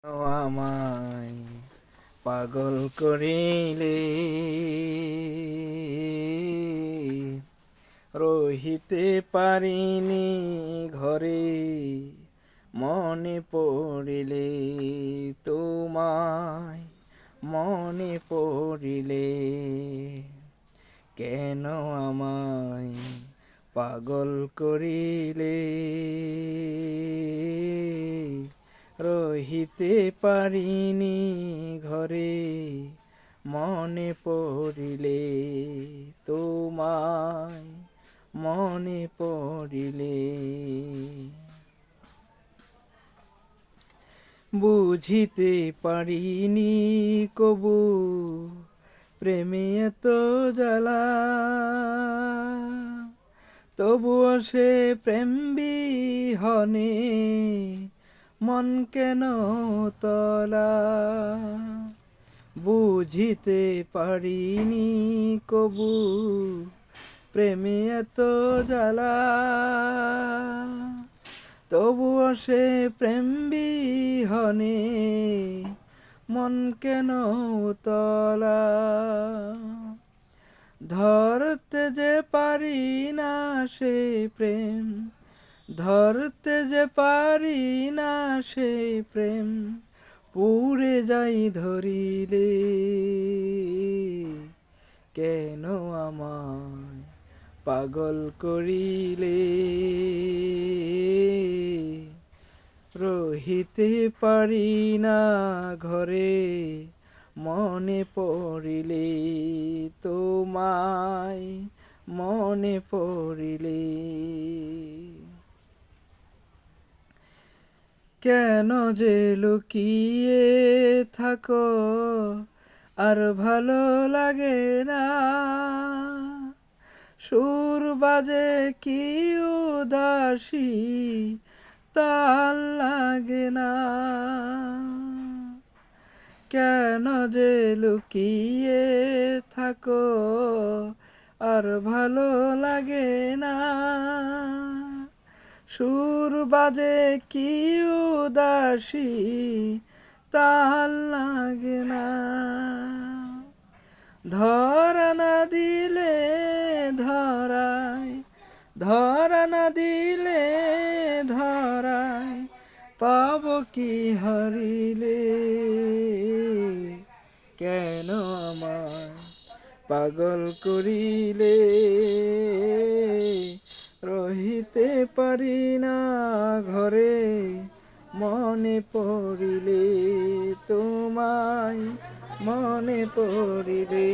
আমায় পাগল করিলে রহিতে পারিনি ঘরে মনে পড়িলে তোমায় মনে পড়িলে কেন আমায় পাগল করিলে রহিতে পারিনি ঘরে মনে পড়িলে তোমায় মনে পড়িলে বুঝিতে পারিনি কবু প্রেমে এত জ্বালা তবুও সে প্রেম বিহনে মন কেন তলা বুঝিতে পারিনি কবু প্রেমে এত জ্বালা তবুও সে প্রেম বিহনে মন কেন তলা ধরতে যে পারি না সে প্রেম ধরতে যে পারি না সে প্রেম পুড়ে যাই ধরিলে কেন আমায় পাগল করিলে রহিতে পারি না ঘরে মনে পড়িলে তোমায় মনে পড়িলে কেন যে লুকিয়ে থাকো আর ভালো লাগে না সুর বাজে কি উদাসী তাল লাগে না কেন যে লুকিয়ে থাকো আর ভালো লাগে না সুর বাজে কি উদাসী তাল লাগে না ধরা না দিলে ধরায় ধরা না দিলে ধরায় পাব কি হারিলে কেন আমায় পাগল করিলে রহিতে পারি না ঘরে মনে পড়িলে তোমায় মনে পড়িলে